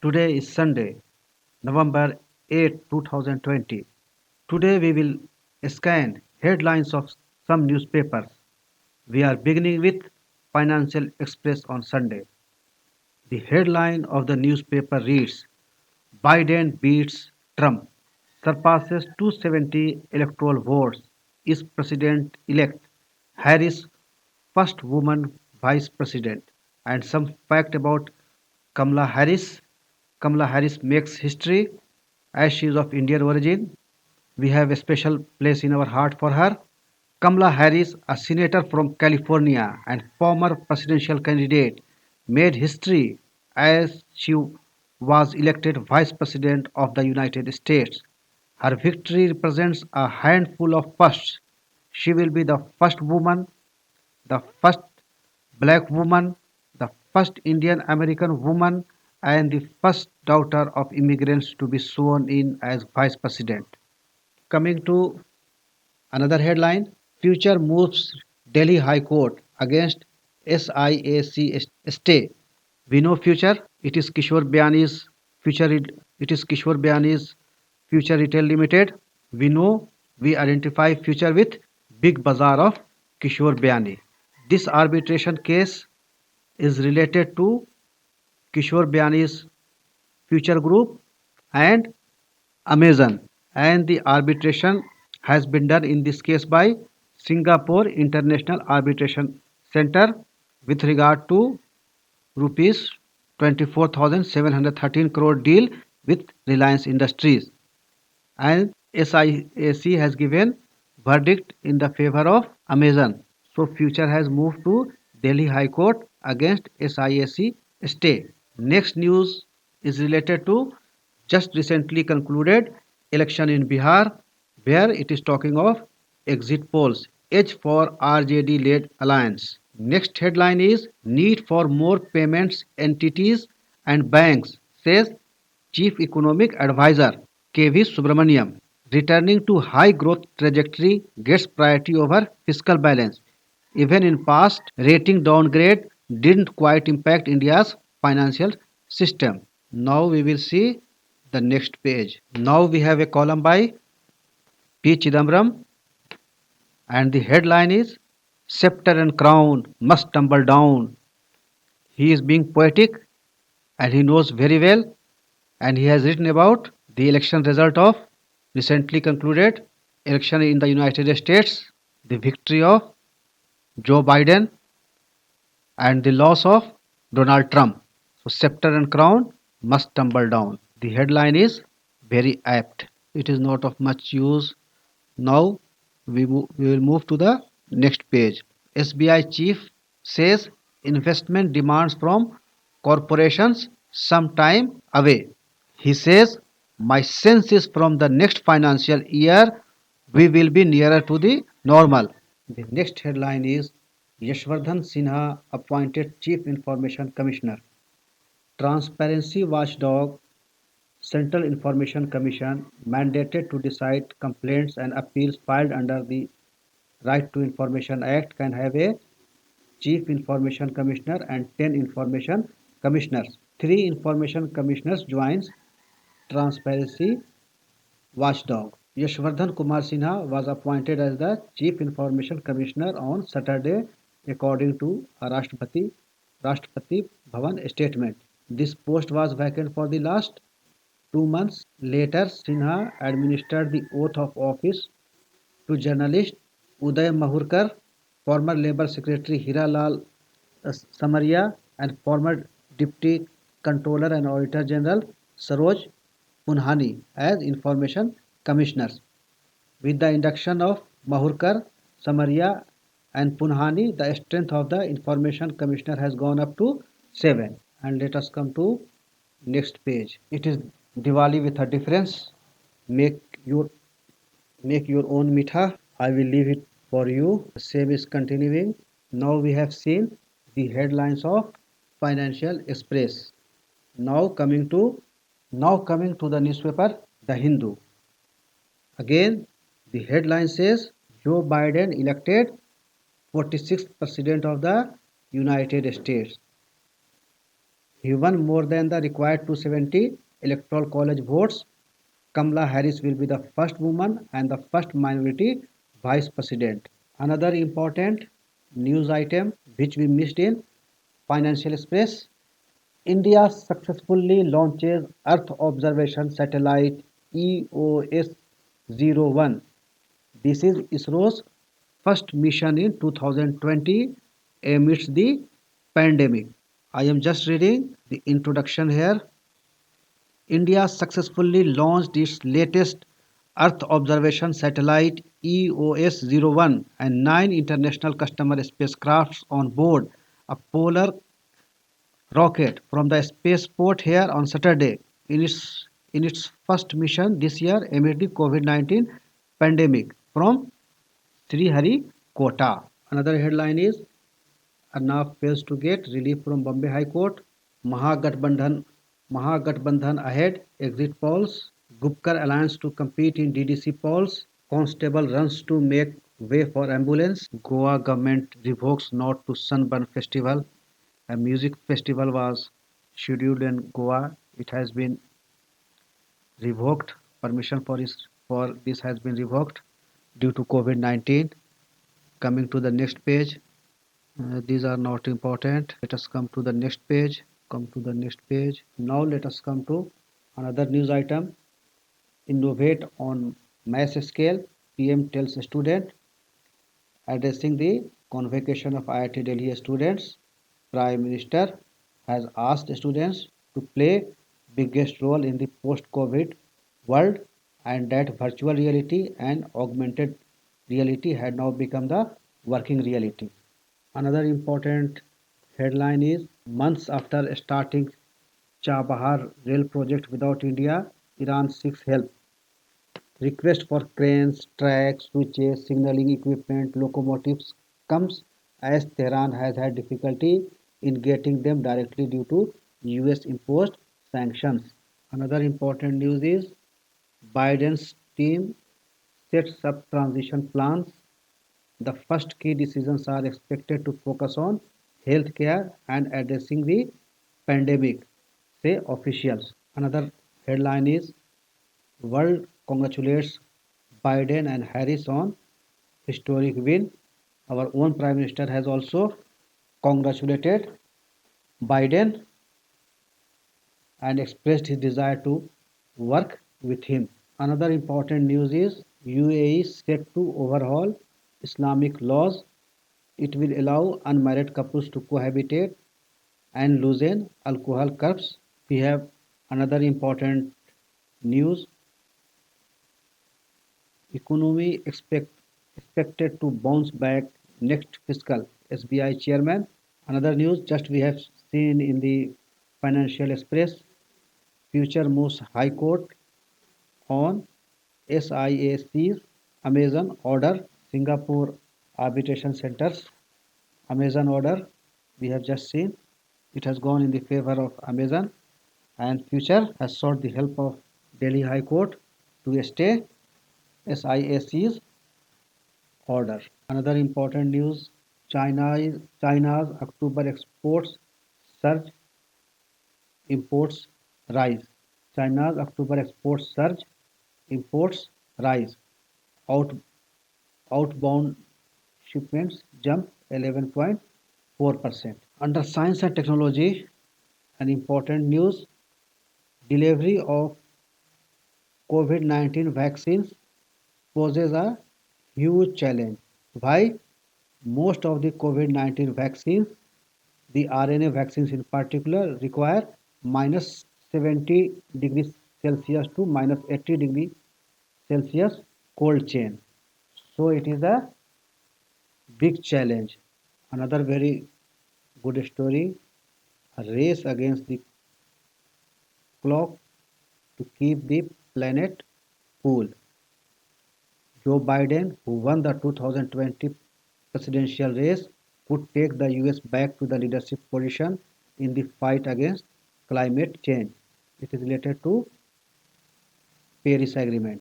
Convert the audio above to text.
Today is Sunday, November 8, 2020. Today we will scan headlines of some newspapers. We are beginning with Financial Express on Sunday. The headline of the newspaper reads Biden beats Trump, surpasses 270 electoral votes, is president elect. Harris, first woman vice president. And some fact about Kamala Harris. Kamala Harris makes history as she is of Indian origin. We have a special place in our heart for her. Kamala Harris, a senator from California and former presidential candidate, made history as she was elected Vice President of the United States. Her victory represents a handful of firsts. She will be the first woman, the first black woman, the first Indian American woman, and the first daughter of immigrants to be sworn in as Vice President. Coming to another headline, Future moves Delhi High Court against SIAC stay. We know Future, it is Kishore Byani's Future Retail Limited. We know we identify Future with Big Bazaar of Kishore Byani. This arbitration case is related to Kishore Byani's Future Group and Amazon, and the arbitration has been done in this case by Singapore International Arbitration Center with regard to rupees 24,713 crore deal with Reliance Industries, and SIAC has given verdict in the favor of Amazon. So Future has moved to Delhi High Court against SIAC stay. Next news is related to just recently concluded election in Bihar, where it is talking of exit polls, edge for RJD led alliance. Next headline is need for more payments entities and banks, says Chief Economic Advisor KV Subramaniam. Returning to high growth trajectory gets priority over fiscal balance. Even in past, rating downgrade didn't quite impact India's financial system. Now we will see the next page. Now we have a column by P. Chidambaram, and the headline is Scepter and Crown Must Tumble Down. He is being poetic and he knows very well, and he has written about the election result of recently concluded election in the United States, the victory of Joe Biden and the loss of Donald Trump. So scepter and crown must tumble down. The headline is very apt. It is not of much use. Now we will move to the next page. SBI chief says investment demands from corporations some time away. He says, my sense is from the next financial year we will be nearer to the normal. The next headline is Yashwardhan Sinha appointed Chief Information Commissioner. Transparency Watchdog Central Information Commission mandated to decide complaints and appeals filed under the Right to Information Act can have a Chief Information Commissioner and 10 Information Commissioners. 3 Information Commissioners joins Transparency Watchdog. Yashwardhan Kumar Sinha was appointed as the Chief Information Commissioner on Saturday according to a Rashtrapati Bhavan statement. This post was vacant for the last 2 months. Later, Sinha administered the oath of office to journalist Uday Mahurkar, former Labour Secretary Hiralal Samaria, and former Deputy Controller and Auditor General Saroj Punhani as Information Commissioners. With the induction of Mahurkar, Samaria, and Punhani, the strength of the Information Commissioner has gone up to 7. And let us come to next page. It is Diwali with a difference. Make your make your own mitha. I will leave it for you. The same is continuing. Now we have seen the headlines of Financial Express. Now coming to the newspaper The Hindu. Again, the headline says Joe Biden elected 46th President of the United States. He won more than the required 270 electoral college votes. Kamala Harris will be the first woman and the first minority vice president. Another important news item which we missed in Financial Express. India successfully launches Earth Observation Satellite EOS-01. This is ISRO's first mission in 2020 amidst the pandemic. I am just reading the introduction here. India successfully launched its latest Earth observation satellite EOS-01 and 9 international customer spacecrafts on board a polar rocket from the spaceport here on Saturday in its first mission this year amid the COVID-19 pandemic from Sriharikota. Another headline is Arnav fails to get relief from Bombay High Court. Mahagathbandhan ahead. Exit polls. Gupkar alliance to compete in DDC polls. Constable runs to make way for ambulance. Goa government revokes not to Sunburn Festival. A music festival was scheduled in Goa. It has been revoked. Permission for this has been revoked due to COVID-19. Coming to the next page. These are not important. Let us come to the next page. Come to the next page. Now let us come to another news item. Innovate on mass scale. PM tells student. Addressing the convocation of IIT Delhi students, Prime Minister has asked students to play biggest role in the post-COVID world and that virtual reality and augmented reality had now become the working reality. Another important headline is months after starting Chabahar rail project without India, Iran seeks help. Request for cranes, tracks, switches, signaling equipment, locomotives comes as Tehran has had difficulty in getting them directly due to US imposed sanctions. Another important news is Biden's team sets up transition plans. The first key decisions are expected to focus on healthcare and addressing the pandemic, say officials. Another headline is World congratulates Biden and Harris on historic win. Our own Prime Minister has also congratulated Biden and expressed his desire to work with him. Another important news is UAE is set to overhaul Islamic laws. It will allow unmarried couples to cohabitate and loosen alcohol curbs. We have another important news. Economy expected to bounce back next fiscal. SBI chairman. Another news just we have seen in the Financial Express. Future moves High Court on SIAC's Amazon order. Singapore arbitration centers Amazon order. We have just seen it has gone in the favor of Amazon and Future has sought the help of Delhi High Court to stay SIAC's order. Another important news China's October exports surge, imports rise. China's October exports surge, imports rise. Out, outbound shipments jump 11.4%. Under science and technology, an important news delivery of COVID-19 vaccines poses a huge challenge. Why? Most of the COVID-19 vaccines, the RNA vaccines in particular, require minus 70 degrees Celsius to minus 80 degrees Celsius cold chain. So it is a big challenge. Another very good story, a race against the clock to keep the planet cool. Joe Biden, who won the 2020 presidential race, could take the US back to the leadership position in the fight against climate change. It is related to Paris Agreement.